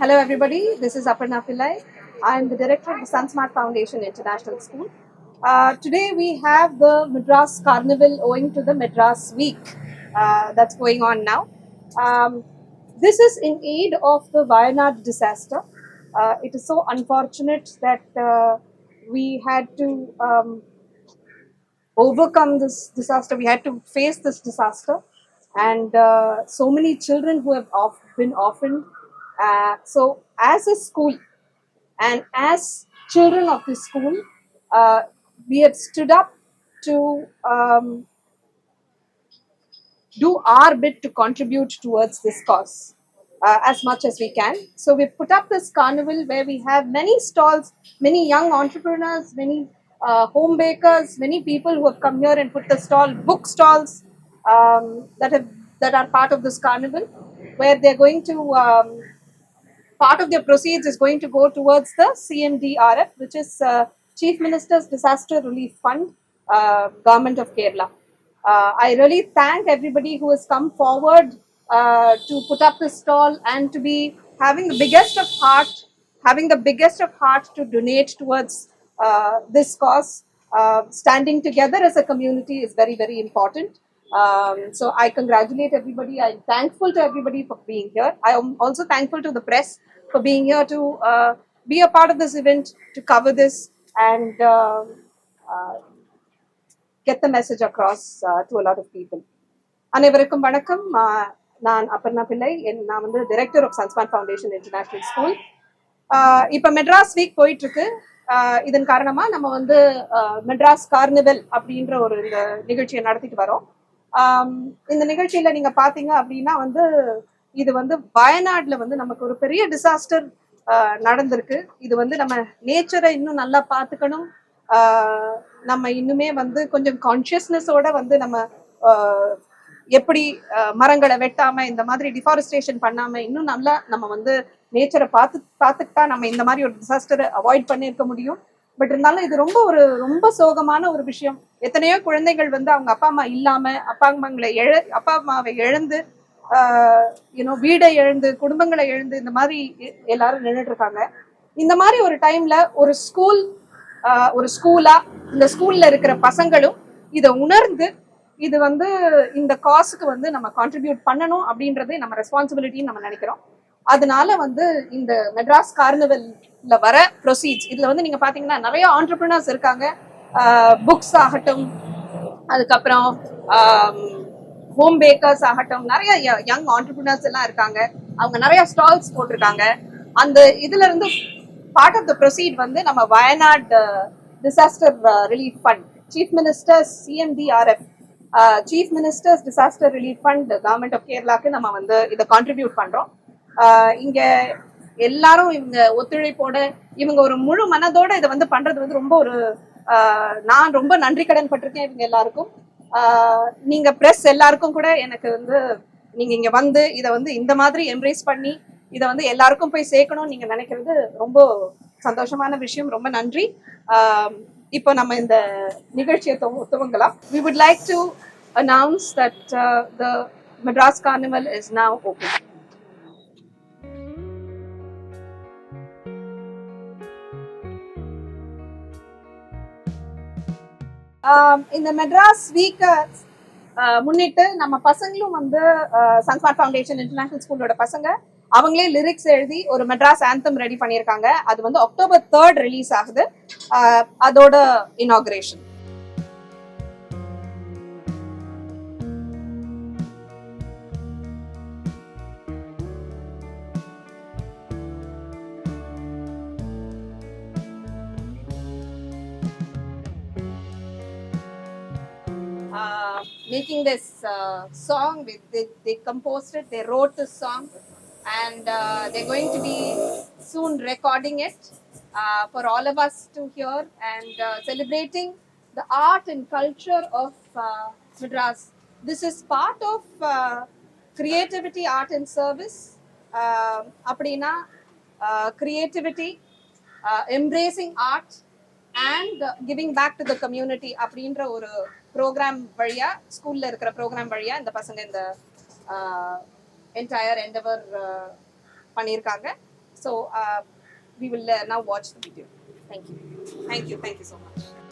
Hello everybody, this is Aparna Pillai. I am the director of the SunSmart Foundation International School. Today we have the Madras Carnival owing to the Madras Week that's going on now. This is in aid of the Wayanad disaster. It is so unfortunate that we had to overcome this disaster. We had to face this disaster, and so many children who have been orphaned. So, as a school and as children of this school, we have stood up to do our bit to contribute towards this cause as much as we can. So we put up this carnival where we have many stalls, many young entrepreneurs, many home bakers, many people who have come here and put the stall, book stalls that are part of this carnival, where they're going to part of their proceeds is going to go towards the CMDRF, which is Chief Minister's Disaster Relief Fund, Government of Kerala. I really thank everybody who has come forward to put up this stall and to be having the biggest of heart to donate towards this cause. Standing together as a community is very, very important. So I congratulate everybody. I'm thankful to everybody for being here. I am also thankful to the press for being here to be a part of this event, to cover this and get the message across to a lot of people. அனைவருக்கும் வணக்கம். நான் அபர்ணா பிள்ளை. நான் வந்து director of Sunsmart foundation international school. இப்போ Madras week போயிட்டு இருக்கு. இதன் காரணமா நம்ம வந்து மெட்ராஸ் கார்னிவல் அப்படின்ற ஒரு இந்த நிகழ்ச்சியை நடத்திட்டு வரோம். இந்த நிகழ்ச்சியில நீங்க பாத்தீங்க அப்படின்னா வந்து இது வந்து வயநாடுல வந்து நமக்கு ஒரு பெரிய டிசாஸ்டர் நடந்திருக்கு. இது வந்து நம்ம நேச்சரை இன்னும் நல்லா பார்த்துக்கணும். நம்ம இன்னுமே வந்து கொஞ்சம் கான்சியஸ்னஸோட வந்து நம்ம எப்படி மரங்களை வெட்டாம இந்த மாதிரி டிஃபாரஸ்டேஷன் பண்ணாம இன்னும் நல்லா நம்ம வந்து நேச்சரை பார்த்துக்கிட்டா நம்ம இந்த மாதிரி ஒரு டிசாஸ்டரை அவாய்ட் பண்ணியிருக்க முடியும். பட் இருந்தாலும் இது ரொம்ப சோகமான ஒரு விஷயம். எத்தனையோ குழந்தைகள் வந்து அவங்க அப்பா அம்மா இல்லாம அப்பா அம்மாவை இழந்து வீடை இழந்து குடும்பங்களை இழந்து இந்த மாதிரி எல்லாரும் நின்றுட்டு இருக்காங்க. இந்த மாதிரி ஒரு டைம்ல ஒரு ஸ்கூலா இந்த ஸ்கூல்ல இருக்கிற பசங்களும் இதை உணர்ந்து இது வந்து இந்த காசுக்கு வந்து நம்ம கான்ட்ரிபியூட் பண்ணணும் அப்படின்றது நம்ம ரெஸ்பான்சிபிலிட்டின்னு நம்ம நினைக்கிறோம். அதனால வந்து இந்த மெட்ராஸ் கார்னிவல்ல வர ப்ரொசீட்ஸ் இதுல வந்து நீங்க பாத்தீங்கன்னா நிறைய ஆண்டர்பிரினர்ஸ் இருக்காங்க. புக்ஸ் ஆகட்டும், அதுக்கப்புறம் ஹோம் பேக்கர்ஸ் ஆகட்டும், நிறைய யங் ஆண்டர்பிரினர்ஸ் எல்லாம் இருக்காங்க. அவங்க நிறைய ஸ்டால்ஸ் போட்டிருக்காங்க. அந்த இதுல இருந்து பார்ட் ஆஃப் த ப்ரொசீட் வந்து நம்ம Wayanad disaster relief fund, chief ministers CMDRF, chief ministers disaster relief fund, government of கேரளாக்கு நம்ம வந்து இதை கான்ட்ரிபியூட் பண்றோம். இங்க எல்லாரும் இவங்க ஒத்துழைப்போட இவங்க ஒரு முழு மனதோட இதை வந்து பண்றது வந்து ரொம்ப ஒரு நான் ரொம்ப நன்றி கடன் பட்டிருக்கேன் இவங்க எல்லாருக்கும். நீங்க பிரஸ் எல்லாருக்கும் கூட எனக்கு வந்து நீங்க இங்க வந்து இதை வந்து இந்த மாதிரி எம்ப்ரேஸ் பண்ணி இதை வந்து எல்லாருக்கும் போய் சேர்க்கணும்னு நீங்க நினைக்கிறது ரொம்ப சந்தோஷமான விஷயம். ரொம்ப நன்றி. இப்போ நம்ம இந்த நிகழ்ச்சியை துவங்கலாம். We would like to announce that the Madras Carnival is now open. இந்த மெட்ராஸ் வீக்கை முன்னிட்டு நம்ம பசங்களும் வந்து சன்ஸ்மார்ட் ஃபவுண்டேஷன் இன்டர்நேஷனல் ஸ்கூலோட பசங்க அவங்களே லிரிக்ஸ் எழுதி ஒரு மெட்ராஸ் ஆந்தம் ரெடி பண்ணியிருக்காங்க. அது வந்து October 3rd ரிலீஸ் ஆகுது. அதோட inauguration. Making this song, they composed it, they wrote this song, and they're going to be soon recording it for all of us to hear and celebrating the art and culture of Madras. This is part of creativity, art and service. Appadina creativity, embracing art and giving back to the community அப்படின்ற ஒரு program வழியா, ஸ்கூல்ல இருக்கிற program வழியா இந்த பசங்க இந்த entire Endeavour பண்ணியிருக்காங்க. So we will now watch the video. Thank you so much.